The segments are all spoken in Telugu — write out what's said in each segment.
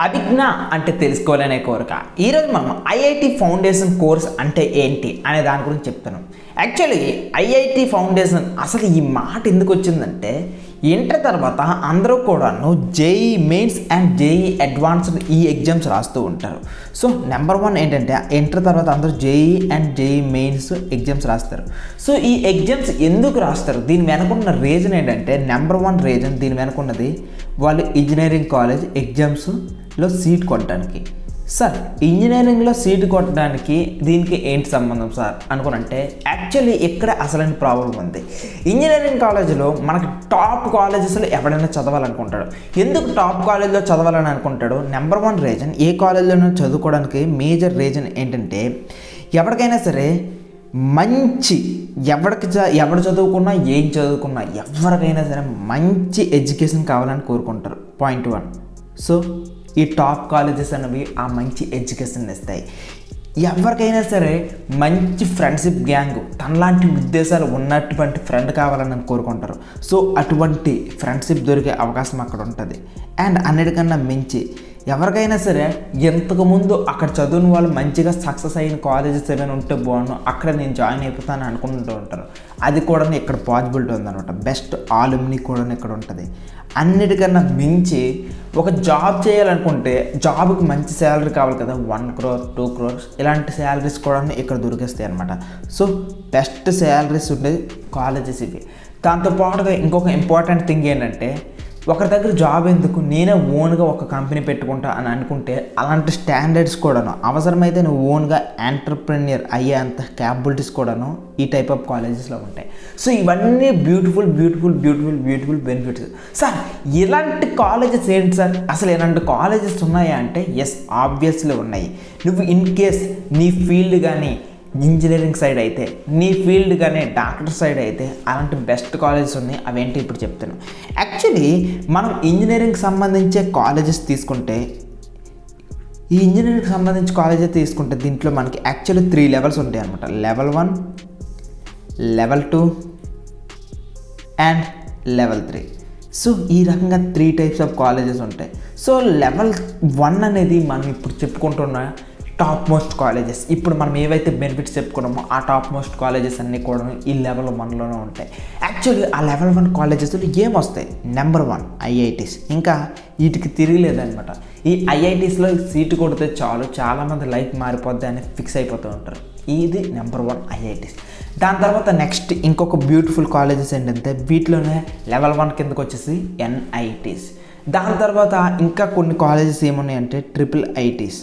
అభిజ్ఞ అంటే తెలుసుకోవాలనే కోరిక. ఈరోజు మనం ఐఐటి ఫౌండేషన్ కోర్స్ అంటే ఏంటి అనే దాని గురించి చెప్తున్నాం. యాక్చువల్లీ ఐఐటి ఫౌండేషన్ అసలు ఈ మాట ఎందుకు వచ్చిందంటే, ఇంటర్ తర్వాత అందరూ కూడాను JEE mains and JEE advanced ఈ ఎగ్జామ్స్ రాస్తూ ఉంటారు. సో నెంబర్ 1 ఏంటంటే ఇంటర్ తర్వాత అందరూ JEE and JEE mains exams రాస్తారు. సో ఈ ఎగ్జామ్స్ ఎందుకు రాస్తారు, దీని వెనుకున్న రీజన్ ఏంటంటే, నెంబర్ 1 రీజన్ దీని వెనుకున్నది వాళ్ళు ఇంజనీరింగ్ కాలేజ్ ఎగ్జామ్స్లో సీట్ కొట్టడానికి. సార్ ఇంజనీరింగ్లో సీటు కొట్టడానికి దీనికి ఏంటి సంబంధం సార్ అనుకునంటే, యాక్చువల్లీ ఇక్కడ అసలైన ప్రాబ్లం ఉంది. ఇంజనీరింగ్ కాలేజీలో మనకి టాప్ కాలేజెస్లో ఎవరైనా చదవాలనుకుంటాడు. ఎందుకు టాప్ కాలేజ్లో చదవాలని అనుకుంటాడు? నెంబర్ 1 రీజన్, ఏ కాలేజీలోనూ చదువుకోవడానికి మేజర్ రీజన్ ఏంటంటే, ఎవరికైనా సరే మంచి ఎవడు చదువుకున్నా ఏం చదువుకున్నా ఎవరికైనా సరే మంచి ఎడ్యుకేషన్ కావాలని కోరుకుంటారు. పాయింట్ 1. సో ఈ టాప్ కాలేజెస్ అనేవి ఆ మంచి ఎడ్యుకేషన్ ఇస్తాయి. ఎవరికైనా సరే మంచి ఫ్రెండ్షిప్ గ్యాంగ్, తనలాంటి ఉద్దేశాలు ఉన్నటువంటి ఫ్రెండ్ కావాలని కోరుకుంటారు. సో అటువంటి ఫ్రెండ్షిప్ దొరికే అవకాశం అక్కడ ఉంటుంది. అండ్ అన్నిటికన్నా మించి ఎవరికైనా సరే ఇంతకుముందు అక్కడ చదువుని వాళ్ళు మంచిగా సక్సెస్ అయిన కాలేజెస్ ఏమైనా ఉంటే బాగున్నాను, అక్కడ నేను జాయిన్ అయిపోతాను అనుకుంటూ ఉంటారు. అది కూడా ఇక్కడ పాసిబిలిటీ ఉందన్నమాట. బెస్ట్ ఆలుమ్ని కూడా ఇక్కడ ఉంటుంది. అన్నిటికన్నా మించి ఒక జాబ్ చేయాలనుకుంటే జాబ్కి మంచి శాలరీ కావాలి కదా, 1 crore 2 crores ఇలాంటి శాలరీస్ కూడా ఇక్కడ దొరికేస్తాయి అనమాట. సో బెస్ట్ శాలరీస్ ఉండే కాలేజెస్ ఇవి. దాంతోపాటుగా ఇంకొక ఇంపార్టెంట్ థింగ్ ఏంటంటే, ఒకరి దగ్గర జాబ్ ఎందుకు, నేనే ఓన్గా ఒక కంపెనీ పెట్టుకుంటా అని అనుకుంటే అలాంటి స్టాండర్డ్స్ కూడాను, అవసరమైతే నువ్వు ఓన్గా ఎంటర్ప్రెన్యూర్ అయ్యే అంత క్యాపబిలిటీస్ కూడాను ఈ టైప్ ఆఫ్ కాలేజెస్లో ఉంటాయి. సో ఇవన్నీ బ్యూటిఫుల్ బెనిఫిట్స్. సార్ ఇలాంటి కాలేజెస్ ఏంటి సార్, అసలు ఇలాంటి కాలేజెస్ ఉన్నాయా అంటే, ఎస్ ఆబ్వియస్లీ ఉన్నాయి. నువ్వు ఇన్ కేస్ నీ ఫీల్డ్ కానీ ఇంజనీరింగ్ సైడ్ అయితే, నీ ఫీల్డ్ కానీ డాక్టర్ సైడ్ అయితే అలాంటి బెస్ట్ కాలేజెస్ ఉన్నాయి. అవేంటి ఇప్పుడు చెప్తాను. యాక్చువల్లీ మనం ఇంజనీరింగ్ సంబంధించే కాలేజెస్ తీసుకుంటే, ఈ ఇంజనీరింగ్ సంబంధించి కాలేజెస్ తీసుకుంటే దీంట్లో మనకి యాక్చువల్లీ 3 లెవెల్స్ ఉంటాయి అనమాట. Level 1, level 2 and level 3. So ఈ రకంగా 3 టైప్స్ ఆఫ్ కాలేజెస్ ఉంటాయి. సో లెవెల్ 1 అనేది మనం ఇప్పుడు చెప్పుకుంటున్న టాప్ మోస్ట్ కాలేజెస్. ఇప్పుడు మనం ఏవైతే బెనిఫిట్స్ చెప్పుకున్నామో ఆ టాప్ మోస్ట్ కాలేజెస్ అన్నీ కూడా ఈ లెవెల్ 1లోనే ఉంటాయి. యాక్చువల్లీ ఆ లెవెల్ 1 కాలేజెస్లో ఏమొస్తాయి? Number 1 IITs. ఇంకా వీటికి తిరిగిలేదనమాట. ఈ ఐఐటీస్లో సీటు కొడితే చాలు, చాలామంది లైఫ్ మారిపోద్ది అని ఫిక్స్ అయిపోతూ ఉంటారు. ఇది నెంబర్ 1 ఐఐటీస్. దాని తర్వాత నెక్స్ట్ ఇంకొక బ్యూటిఫుల్ కాలేజెస్ ఏంటంటే, వీటిలోనే లెవెల్ 1 కిందకు వచ్చేసి ఎన్ఐటీస్. దాని తర్వాత ఇంకా కొన్ని కాలేజెస్ ఏమున్నాయంటే ట్రిపుల్ ఐటీస్.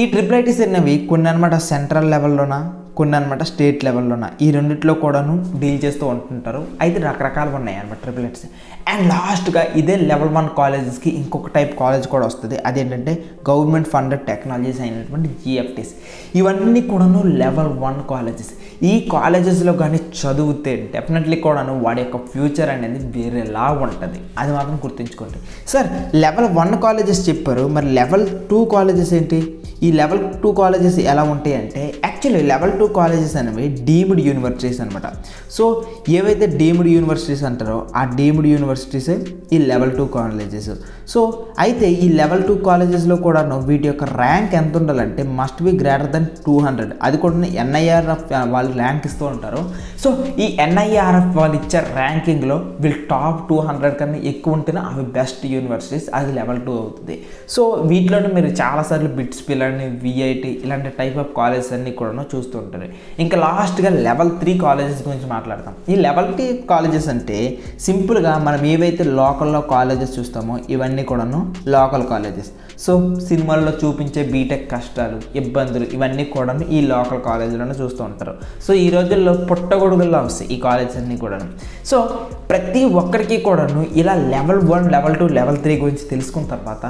ఈ ట్రిపుల్ ఐటీస్ అనేవి కొన్ని అనమాట సెంట్రల్ లెవెల్లోన, కొన్ని అనమాట స్టేట్ లెవెల్లోన, ఈ రెండిట్లో కూడాను డీల్ చేస్తూ ఉంటుంటారు. అయితే రకరకాలుగా ఉన్నాయి అనమాట ట్రిపుల్ ఐటీస్. అండ్ లాస్ట్గా ఇదే లెవెల్ 1 కాలేజెస్కి ఇంకొక టైప్ కాలేజ్ కూడా వస్తుంది. అదేంటంటే గవర్నమెంట్ ఫండెడ్ టెక్నాలజీస్ అయినటువంటి జిఎఫ్టీస్. ఇవన్నీ కూడాను లెవెల్ 1 కాలేజెస్. ఈ కాలేజెస్లో కానీ చదివితే డెఫినెట్లీ కూడాను వాడి యొక్క ఫ్యూచర్ అనేది వేరేలా ఉంటుంది. అది మాత్రం గుర్తుంచుకోండి. సార్ లెవెల్ 1 కాలేజెస్ చెప్పారు, మరి లెవెల్ 2 కాలేజెస్ ఏంటి? ఈ లెవెల్ 2 కాలేజెస్ ఎలా ఉంటాయి అంటే, యాక్చువల్లీ లెవెల్ 2 కాలేజెస్ అనేవి డీమ్డ్ యూనివర్సిటీస్ అనమాట. సో ఏవైతే డీమ్డ్ యూనివర్సిటీస్ అంటారో ఆ డీమ్డ్ యూనివర్సిటీసే ఈ లెవెల్ 2 కాలేజెస్. సో అయితే ఈ లెవెల్ 2 కాలేజెస్లో కూడా వీటి యొక్క ర్యాంక్ ఎంత ఉండాలంటే మస్ట్ బి గ్రేటర్ దెన్ 200. అది కూడా ఎన్ఐఆర్ఎఫ్ వాళ్ళు ర్యాంక్ ఇస్తూ ఉంటారు. సో ఈ ఎన్ఐఆర్ఎఫ్ వాళ్ళు ఇచ్చే ర్యాంకింగ్లో వీళ్ళు టాప్ 200 కన్నా ఎక్కువ ఉంటేనే అవి బెస్ట్ యూనివర్సిటీస్. అది లెవెల్ 2 అవుతుంది. సో వీటిలోనే మీరు చాలాసార్లు బిట్స్ పిల్లలు, విఐటి ఇలాంటి టైప్ ఆఫ్ కాలేజెస్ అన్నీ కూడా చూస్తూ ఉంటారు. ఇంకా లాస్ట్గా లెవెల్ 3 కాలేజెస్ గురించి మాట్లాడతాం. ఈ లెవెల్ 3 కాలేజెస్ అంటే సింపుల్గా మనం ఏవైతే లోకల్లో కాలేజెస్ చూస్తామో ఇవన్నీ కూడాను లోకల్ కాలేజెస్. సో సినిమాల్లో చూపించే బీటెక్ కష్టాలు, ఇబ్బందులు ఇవన్నీ కూడా ఈ లోకల్ కాలేజీలోనే చూస్తూ ఉంటారు. సో ఈ రోజుల్లో పుట్టగొడుగుల్లో వస్తాయి ఈ కాలేజెస్ అన్నీ కూడాను. సో ప్రతి ఒక్కరికి కూడాను ఇలా లెవెల్ 1, లెవెల్ 2, లెవెల్ 3 గురించి తెలుసుకున్న తర్వాత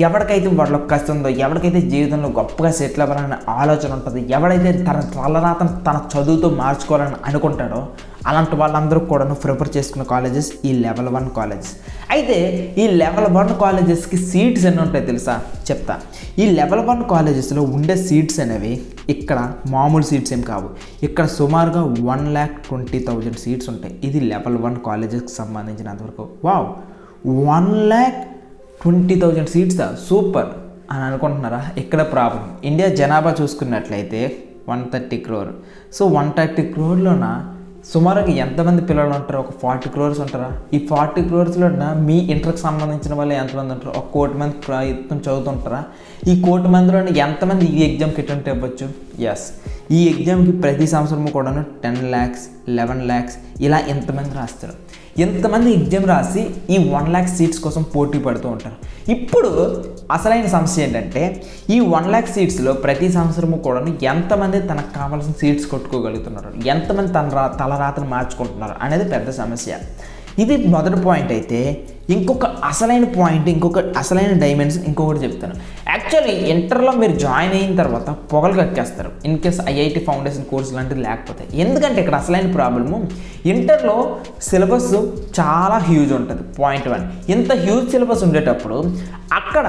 ఎవరికైతే వాళ్ళ కష్టం ఉందో, ఎవరికైతే జీవితంలో గొప్పగా సెటిల్ అవ్వాలనే ఆలోచన ఉంటుందో, ఎవడైతే తన తలరాతను తన చదువుతో మార్చుకోవాలని అనుకుంటాడో అలాంటి వాళ్ళందరూ కూడా ప్రిఫర్ చేసుకున్న కాలేజెస్ ఈ లెవెల్ 1 కాలేజెస్. అయితే ఈ లెవెల్ 1 కాలేజెస్కి సీట్స్ ఎన్ని ఉంటాయి తెలుసా? చెప్తా. ఈ లెవెల్ 1 కాలేజెస్లో ఉండే సీట్స్ అనేవి ఇక్కడ మామూలు సీట్స్ ఏం కావు. ఇక్కడ సుమారుగా 1,20,000 సీట్స్ ఉంటాయి. ఇది లెవెల్ 1 కాలేజెస్కి సంబంధించినంతవరకు. వావ్, 1,20,000 20,000 సీట్సా సూపర్ అని అనుకుంటున్నారా? ఇక్కడ ప్రాబ్లం. ఇండియా జనాభా చూసుకున్నట్లయితే 130 crore. సో 130 crore సుమారుగా ఎంతమంది పిల్లలు ఉంటారు? ఒక 40 crores ఉంటారా? ఈ 40 crores మీ ఇంటర్కి సంబంధించిన వాళ్ళు ఎంతమంది ఉంటారు? 1 కోటి మంది ప్రయత్నం చదువుతుంటారా? ఈ 1 కోటి మందిలో ఎంతమంది ఈ ఎగ్జామ్కి అటెంప్ట్ అవ్వచ్చు? ఎస్, ఈ ఎగ్జామ్కి ప్రతి సంవత్సరము కూడాను 10 lakhs 11 lakhs ఇలా ఎంతమంది రాస్తారు. ఎంతమంది ఎగ్జామ్ రాసి ఈ 1 lakh సీట్స్ కోసం పోటీ పడుతూ ఉంటారు. ఇప్పుడు అసలైన సమస్య ఏంటంటే ఈ 1 lakh సీట్స్లో ప్రతి సంవత్సరము కూడా ఎంతమంది తనకు కావాల్సిన సీట్స్ కొట్టుకోగలుగుతున్నారు, ఎంతమంది తలరాతను మార్చుకుంటున్నారు అనేది పెద్ద సమస్య. ఇది మొదటి పాయింట్. అయితే ఇంకొక అసలైన పాయింట్, ఇంకొక అసలైన డైమెన్షన్ ఇంకొకటి చెప్తాను. యాక్చువల్లీ ఇంటర్లో మీరు జాయిన్ అయిన తర్వాత పొగలు కక్కేస్తారు in case IIT foundation course లాంటిది లేకపోతే. ఎందుకంటే ఇక్కడ అసలైన ప్రాబ్లము ఇంటర్లో సిలబస్ చాలా హ్యూజ్ ఉంటుంది. పాయింట్ 1, ఇంత హ్యూజ్ సిలబస్ ఉండేటప్పుడు అక్కడ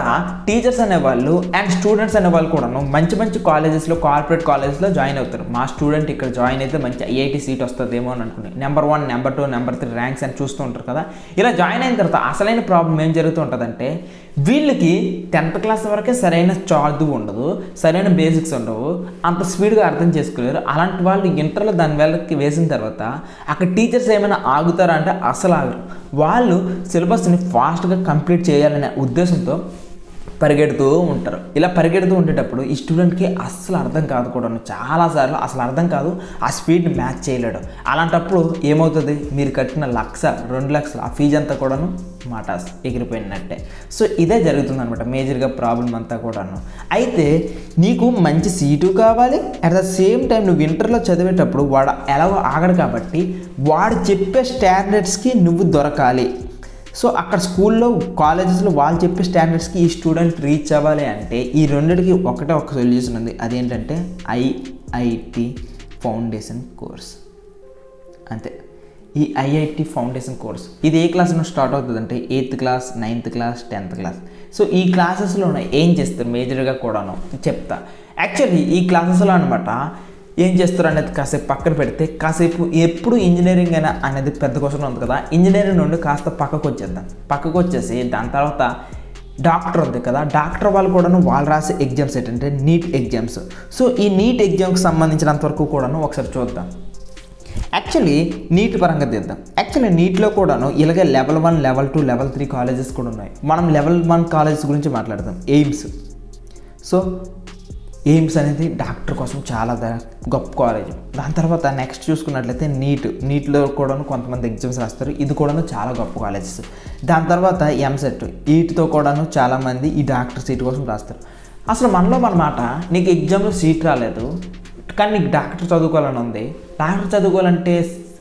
టీచర్స్ అనేవాళ్ళు అండ్ స్టూడెంట్స్ అనేవాళ్ళు కూడాను మంచి మంచి కాలేజెస్లో, కార్పొరేట్ కాలేజెస్లో జాయిన్ అవుతారు. మా స్టూడెంట్ ఇక్కడ జాయిన్ అయితే మంచి ఐఐటి సీట్ వస్తుందేమో అని అనుకుని నెంబర్ 1, నెంబర్ 2, నెంబర్ 3 ర్యాంక్స్ అని చూస్తూ ఉంటారు కదా. ఇలా జాయిన్ అయిన తర్వాత అసలైన ప్రాబ్లం ఏం జరుగుతూ ఉంటుందంటే వీళ్ళకి 10th క్లాస్ వరకే సరైన చదువు ఉండదు, సరైన బేసిక్స్ ఉండవు, అంత స్పీడ్గా అర్థం చేసుకోలేరు. అలాంటి వాళ్ళు ఇంటర్లో దాని వేళకి వేసిన తర్వాత అక్కడ టీచర్స్ ఏమైనా ఆగుతారా అంటే అసలు ఆగరు. వాళ్ళు సిలబస్ని ఫాస్ట్గా కంప్లీట్ చేయాలనే ఉద్దేశంతో పరిగెడుతూ ఉంటారు. ఇలా పరిగెడుతూ ఉండేటప్పుడు ఈ స్టూడెంట్కి అస్సలు అర్థం కాదు కూడా, చాలాసార్లు అసలు అర్థం కాదు, ఆ స్పీడ్ని మ్యాచ్ చేయలేడు. అలాంటప్పుడు ఏమవుతుంది? మీరు కట్టిన 1,00,000 2,00,000 ఆ ఫీజు అంతా కూడాను మాటాస్ ఎగిరిపోయినట్టే. సో ఇదే జరుగుతుంది అనమాట మేజర్గా ప్రాబ్లం అంతా కూడాను. అయితే నీకు మంచి సీటు కావాలి, అట్ ద సేమ్ టైం నువ్వు ఇంటర్లో చదివేటప్పుడు వాడు ఎలాగో ఆగడు కాబట్టి వాడు చెప్పే స్టాండర్డ్స్కి నువ్వు దొరకాలి. సో అక్కడ స్కూల్లో, కాలేజెస్లో వాళ్ళు చెప్పే స్టాండర్డ్స్కి ఈ స్టూడెంట్ రీచ్ అవ్వాలి అంటే ఈ రెండిటికి ఒక సొల్యూషన్ ఉంది. అదేంటంటే ఐఐటి ఫౌండేషన్ కోర్స్. అంతే. ఈ ఐఐటి ఫౌండేషన్ కోర్స్ ఇది ఏ క్లాస్ నుండి స్టార్ట్ అవుతుందంటే 8th class 9th class 10th class. So ఈ క్లాసెస్లో ఏం చేస్తారు మేజర్గా కూడాను చెప్తా. యాక్చువల్లీ ఈ క్లాసెస్లో అనమాట ఏం చేస్తారు అనేది కాసేపు పక్కన పెడితే, కాసేపు ఎప్పుడు ఇంజనీరింగ్ అయినా అనేది పెద్ద క్వశ్చన్ ఉంది కదా, ఇంజనీరింగ్ నుండి కాస్త పక్కకు వచ్చేద్దాం. పక్కకు వచ్చేసి దాని తర్వాత డాక్టర్ ఉంది కదా, డాక్టర్ వాళ్ళు కూడాను వాళ్ళు రాసే ఎగ్జామ్స్ ఏంటంటే నీట్ ఎగ్జామ్స్. సో ఈ నీట్ ఎగ్జామ్కి సంబంధించినంత వరకు కూడాను ఒకసారి చూద్దాం. యాక్చువల్లీ నీట్ పరంగా తీద్దాం. యాక్చువల్లీ నీట్లో కూడాను ఇలాగే level 1, level 2, level 3 కాలేజెస్ కూడా ఉన్నాయి. మనం level 1 కాలేజెస్ గురించి మాట్లాడదాం. ఎయిమ్స్. సో ఎయిమ్స్ అనేది డాక్టర్ కోసం చాలా గొప్ప కాలేజ్. దాని తర్వాత నెక్స్ట్ చూసుకున్నట్లయితే నీట్లో కూడాను కొంతమంది ఎగ్జామ్స్ రాస్తారు, ఇది కూడాను చాలా గొప్ప కాలేజెస్. దాని తర్వాత ఎంసెట్, వీటితో కూడాను చాలామంది ఈ డాక్టర్ సీట్ కోసం రాస్తారు. అసలు మనలో మాట, నీకు ఎగ్జామ్లో సీట్ రాలేదు కానీ నీకు డాక్టర్ చదువుకోవాలని ఉంది. డాక్టర్ చదువుకోవాలంటే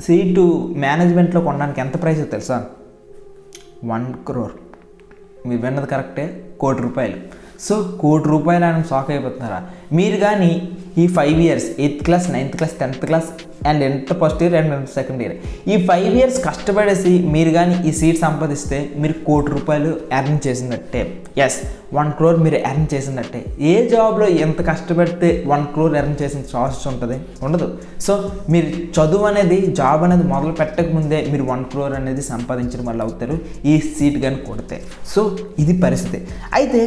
సీటు మేనేజ్మెంట్లో కొనడానికి ఎంత ప్రైస్ తెలుసా? 1 crore. మీరు విన్నది కరెక్టే, 1 కోటి రూపాయలు. సో 1 కోటి రూపాయలు ఆయన షాక్ అయిపోతున్నారా? మీరు కానీ ఈ 5 years 8th class 9th class 10th class and inter first year and second year ఈ 5 years కష్టపడేసి మీరు కానీ ఈ సీట్ సంపాదిస్తే మీరు 1 కోటి రూపాయలు ఎర్న్ చేసినట్టే. ఎస్, 1 crore మీరు ఎర్న్ చేసినట్టే. ఏ జాబ్లో ఎంత కష్టపడితే 1 crore ఎర్న్ చేసిన ఛాన్స్ ఉంటుంది? ఉండదు. సో మీరు చదువు అనేది, జాబ్ అనేది మొదలు పెట్టకముందే మీరు 1 crore అనేది సంపాదించడం వల్ల అవుతారు ఈ సీట్ కానీ కొడితే. సో ఇది పరిస్థితి. అయితే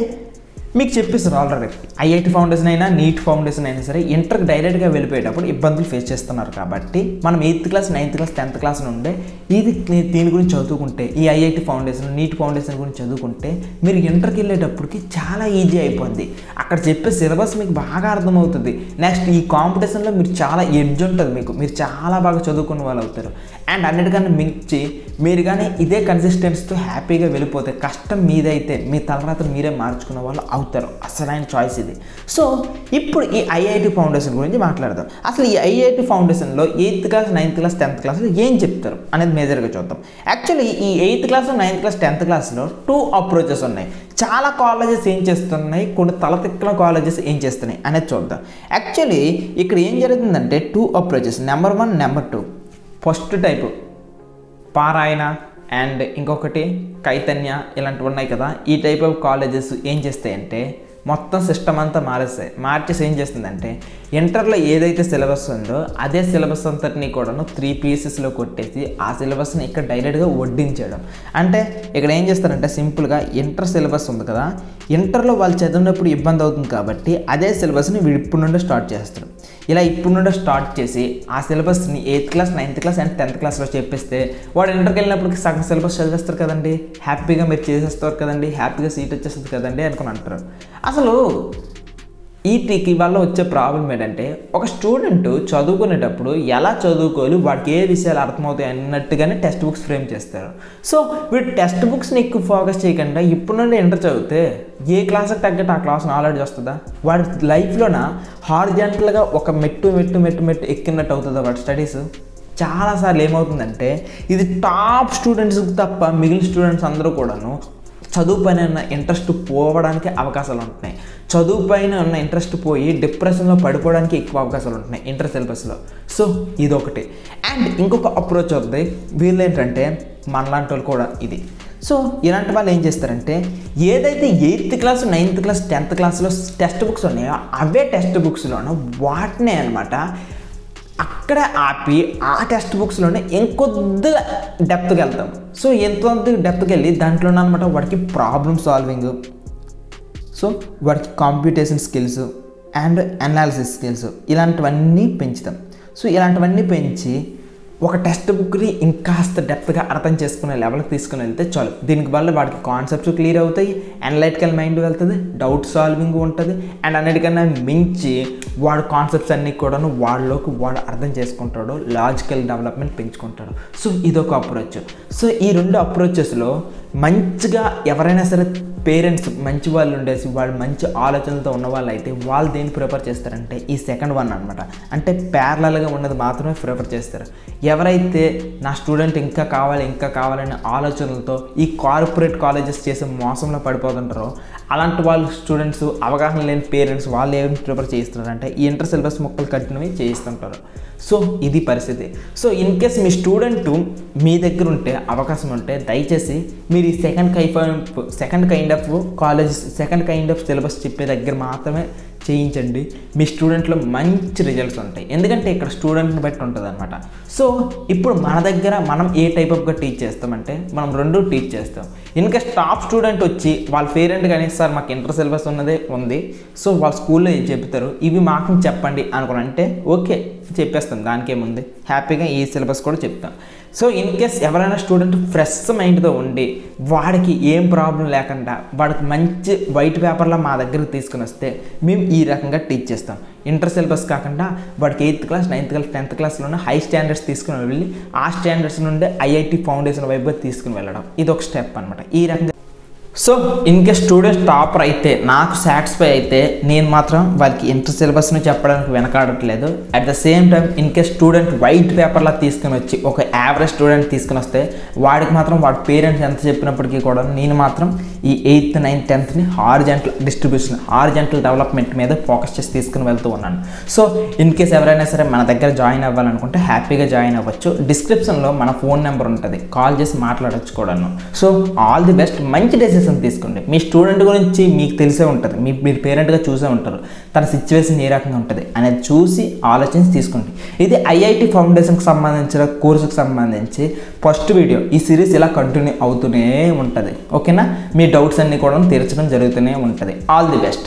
మీకు చెప్పేస్తారు ఆల్రెడీ ఐఐటి ఫౌండేషన్ అయినా నీట్ ఫౌండేషన్ అయినా సరే ఇంటర్కి డైరెక్ట్గా వెళ్ళిపోయేటప్పుడు ఇబ్బందులు ఫేస్ చేస్తున్నారు కాబట్టి మనం 8th class 9th class 10th class నుండే దీని గురించి చదువుకుంటే, ఈ ఐఐటి ఫౌండేషన్ నీట్ ఫౌండేషన్ గురించి చదువుకుంటే మీరు ఇంటర్కి వెళ్ళేటప్పటికి చాలా ఈజీ అయిపోద్ది. అక్కడ చెప్పే సిలబస్ మీకు బాగా అర్థమవుతుంది. నెక్స్ట్ ఈ కాంపిటీషన్లో మీరు చాలా ఎడ్జ్ ఉంటుంది, మీరు చాలా బాగా చదువుకున్న వాళ్ళు అవుతారు. అండ్ అన్నిటికన్నా మించి మీరు కానీ ఇదే కన్సిస్టెన్సీతో హ్యాపీగా వెళ్ళిపోతే, కష్టం మీదైతే మీ తలరాత్రి మీరే మార్చుకున్న వాళ్ళు అవుతారు. అసలైన చాయిస్ ఇది. సో ఇప్పుడు ఈ ఐఐటి ఫౌండేషన్ గురించి మాట్లాడదాం. అసలు ఈ ఐఐటి ఫౌండేషన్లో 8th class 9th class 10th classలో ఏం చెప్తారు అనేది మేజర్గా చూద్దాం. యాక్చువల్లీ ఈ 8th class 9th class 10th classలో 2 approaches ఉన్నాయి. చాలా కాలేజెస్ ఏం చేస్తున్నాయి, కొన్ని తలతిక్కల కాలేజెస్ ఏం చేస్తున్నాయి అనేది చూద్దాం. యాక్చువల్లీ ఇక్కడ ఏం జరుగుతుందంటే 2 approaches, number 1, number 2. First type పారాయణ అండ్ ఇంకొకటి కైతన్య ఇలాంటివి ఉన్నాయి కదా. ఈ టైప్ ఆఫ్ కాలేజెస్ ఏం చేస్తాయంటే మొత్తం సిస్టమ్ అంతా మార్చేసి ఏం చేస్తుందంటే ఇంటర్లో ఏదైతే సిలబస్ ఉందో అదే సిలబస్ అంతటినీ కూడాను 3 పీసెస్లో కొట్టేసి ఆ సిలబస్ని ఇక్కడ డైరెక్ట్గా వడ్డించడం. అంటే ఇక్కడ ఏం చేస్తారంటే సింపుల్గా ఇంటర్ సిలబస్ ఉంది కదా, ఇంటర్లో వాళ్ళు చదివినప్పుడు ఇబ్బంది అవుతుంది కాబట్టి అదే సిలబస్ని వీడు ఇప్పుడు నుండి స్టార్ట్ చేస్తారు. ఇలా ఇప్పుడు నుండి స్టార్ట్ చేసి ఆ సిలబస్ని 8th class 9th class and 10th క్లాస్లో చెప్పిస్తే వాడు ఇంటర్కి వెళ్ళినప్పటికి సగం సిలబస్ చదివేస్తారు కదండి, హ్యాపీగా మీరు చేసేస్తారు కదండి, హ్యాపీగా సీట్ వచ్చేస్తుంది కదండి అనుకుని అంటారు. అసలు ఈటీకి వల్ల వచ్చే ప్రాబ్లం ఏంటంటే ఒక స్టూడెంట్ చదువుకునేటప్పుడు ఎలా చదువుకోవాలి, వాడికి ఏ విషయాలు అర్థమవుతాయి అన్నట్టుగానే టెక్స్ట్ బుక్స్ ఫ్రేమ్ చేస్తారు. సో వీడు టెక్స్ట్ బుక్స్ని ఎక్కువ ఫోకస్ చేయకుండా ఇప్పుడు నుండి ఇంటర్ చదివితే ఏ క్లాస్కి తగ్గట్టు ఆ క్లాస్ నాలెడ్జ్ వస్తుందా? వాడి లైఫ్లోన హారిజాంటల్గా ఒక మెట్టు ఎక్కినట్టు అవుతుందా వాడి స్టడీస్? చాలాసార్లు ఏమవుతుందంటే ఇది టాప్ స్టూడెంట్స్కి తప్ప మిగిలిన స్టూడెంట్స్ అందరూ కూడాను చదువు పైన ఉన్న ఇంట్రెస్ట్ పోవడానికి అవకాశాలు ఉంటున్నాయి. చదువు పైన ఉన్న ఇంట్రెస్ట్ పోయి డిప్రెషన్లో పడిపోవడానికి ఎక్కువ అవకాశాలు ఉంటున్నాయి ఇంటర్ సిలబస్లో. సో ఇదొకటి. అండ్ ఇంకొక అప్రోచ్ అవుతుంది వీళ్ళు ఏంటంటే మనలాంటి వాళ్ళు కూడా ఇది. సో ఇలాంటి వాళ్ళు ఏం చేస్తారంటే ఏదైతే 8th class 9th class 10th క్లాస్లో టెక్స్ట్ బుక్స్ ఉన్నాయో అవే టెక్స్ట్ బుక్స్లోనూ వాటినే అనమాట అక్కడ ఆపి ఆ టెక్స్ట్ బుక్స్లోనే ఇంకొద్దిగా డెప్త్కి వెళ్తాం. సో ఎంతో డెప్త్కి వెళ్ళి దాంట్లోనే అనమాట వాడికి ప్రాబ్లమ్ సాల్వింగ్, సో వాడికి కాంప్యూటేషన్ స్కిల్స్ అండ్ అనాలిసిస్ స్కిల్స్ ఇలాంటివన్నీ పెంచుతాం. సో ఇలాంటివన్నీ పెంచి ఒక టెక్స్ట్ బుక్ని ఇంకాస్త డెప్త్గా అర్థం చేసుకునే లెవెల్కి తీసుకుని వెళ్తే చాలు. దీనికి వల్ల వాడికి కాన్సెప్ట్స్ క్లియర్ అవుతాయి, అనలైటికల్ మైండ్ వెళ్తుంది, డౌట్ సాల్వింగ్ ఉంటుంది, అండ్ అన్నిటికన్నా మించి వాడు కాన్సెప్ట్స్ అన్నీ కూడాను వాడిలోకి వాడు అర్థం చేసుకుంటాడు, లాజికల్ డెవలప్మెంట్ పెంచుకుంటాడు. సో ఇదొక అప్రోచ్. సో ఈ 2 అప్రోచెస్లో మంచిగా ఎవరైనా సరే పేరెంట్స్ మంచి వాళ్ళు ఉండేసి వాళ్ళు మంచి ఆలోచనలతో ఉన్న వాళ్ళు అయితే వాళ్ళు దేన్ని ప్రిఫర్ చేస్తారంటే ఈ సెకండ్ వన్ అనమాట. అంటే ప్యారలల్గా ఉన్నది మాత్రమే ప్రిఫర్ చేస్తారు. ఎవరైతే నా స్టూడెంట్ ఇంకా కావాలనే ఆలోచనలతో ఈ కార్పొరేట్ కాలేజెస్ చేసే మోసంలో పడిపోతుంటారో అలాంటి వాళ్ళు స్టూడెంట్స్, అవగాహన లేని పేరెంట్స్ వాళ్ళు ఏం ప్రిఫర్ చేస్తున్నారంటే ఈ ఇంటర్ సిలబస్ ముక్కలు కట్టినవి చేయిస్తుంటారు. సో ఇది పరిస్థితి. సో ఇన్ కేస్ మీ స్టూడెంట్ మీ దగ్గర ఉంటే అవకాశం ఉంటే దయచేసి మీరు ఈ second kind of college second kind of syllabus చెప్పే దగ్గర మాత్రమే చేయించండి. మీ స్టూడెంట్లో మంచి రిజల్ట్స్ ఉంటాయి. ఎందుకంటే ఇక్కడ స్టూడెంట్ని బట్టి ఉంటుంది అనమాట. సో ఇప్పుడు మన దగ్గర మనం ఏ టైప్ ఆఫ్గా టీచ్ చేస్తామంటే మనం 2 టీచ్ చేస్తాం. ఇన్కేస్ టాప్ స్టూడెంట్ వచ్చి వాళ్ళ పేరెంట్ కానీ సార్ మాకు ఇంటర్ సిలబస్ ఉంది, సో వాళ్ళ స్కూల్లో ఏం చెప్తారు ఇవి మాకు చెప్పండి అనుకుని అంటే ఓకే చెప్పేస్తాం, దానికేముంది, హ్యాపీగా ఈ సిలబస్ కూడా చెప్తాం. సో ఇన్ కేస్ ఎవరైనా స్టూడెంట్ ఫ్రెష్ మైండ్తో ఉండి వాడికి ఏం ప్రాబ్లం లేకుండా వాడికి మంచి వైట్ పేపర్లో మా దగ్గరికి తీసుకుని వస్తే మేము ఈ రకంగా టీచ్ చేస్తాం. ఇంటర్ సిలబస్ కాకుండా వాడికి 8th class 9th class 10th క్లాస్లోనే హై స్టాండర్డ్స్ తీసుకుని వెళ్ళి ఆ స్టాండర్డ్స్ నుండి ఐఐటి ఫౌండేషన్ వైపుగా తీసుకుని వెళ్ళడం ఇది ఒక స్టెప్ అనమాట. ఈ రకంగా so in case students topper అయితే నాకు సాటిస్ఫై అయితే నేను మాత్రం వాళ్ళకి ఇంటర్ సిలబస్ని చెప్పడానికి వెనకాడట్లేదు. At the same time in case student white పేపర్లా తీసుకుని వచ్చి ఒక యావరేజ్ స్టూడెంట్ తీసుకుని వస్తే వాడికి మాత్రం వాడి పేరెంట్స్ ఎంత చెప్పినప్పటికీ కూడా నేను మాత్రం ఈ 8th 9th 10thని హారిజాంటల్ డిస్ట్రిబ్యూషన్ హారిజాంటల్ డెవలప్మెంట్ మీద ఫోకస్ చేసి తీసుకుని వెళ్తూ ఉన్నాను. సో ఇన్ కేస్ ఎవరైనా సరే మన దగ్గర జాయిన్ అవ్వాలనుకుంటే హ్యాపీగా జాయిన్ అవ్వచ్చు. డిస్క్రిప్షన్లో మన ఫోన్ నెంబర్ ఉంటుంది, కాల్ చేసి మాట్లాడచ్చు కూడాను. సో ఆల్ ది బెస్ట్, మంచి డెసిషన్ తీసుకోండి. మీ స్టూడెంట్ గురించి మీకు తెలిసే ఉంటుంది, మీరు పేరెంట్గా చూసే ఉంటారు, తన సిచ్యువేషన్ ఏ రకంగా ఉంటుంది అనేది చూసి ఆలోచించి తీసుకోండి. ఇది ఐఐటి ఫౌండేషన్కి సంబంధించిన కోర్సుకు సంబంధించి ఫస్ట్ వీడియో. ఈ సిరీస్ ఇలా కంటిన్యూ అవుతూనే ఉంటుంది. ఓకేనా? మీ డౌట్స్ అన్నీ కూడా తీర్చడం జరుగుతూనే ఉంటుంది. All the best.